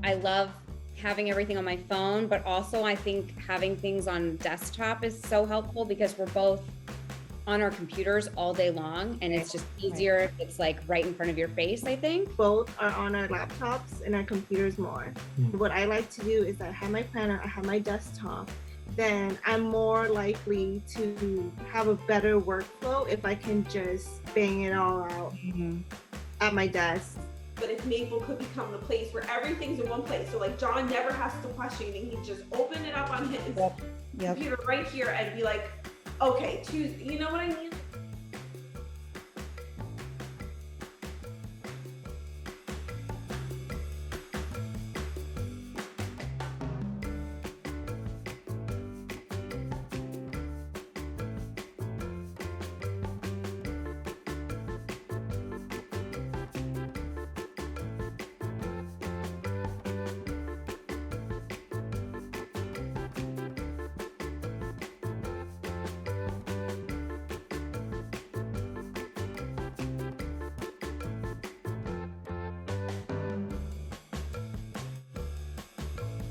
I love having everything on my phone, but also I think having things on desktop is so helpful because we're both on our computers all day long and it's just easier if it's like right in front of your face, I think. Both are on our laptops and our computers more. What I like to do is I have my planner, I have my desktop, then I'm more likely to have a better workflow if I can just bang it all out at my desk. But if Maple could become the place where everything's in one place, so like John never has to question anything, he just open it up on his computer right here and be like, okay, choose, you know what I mean?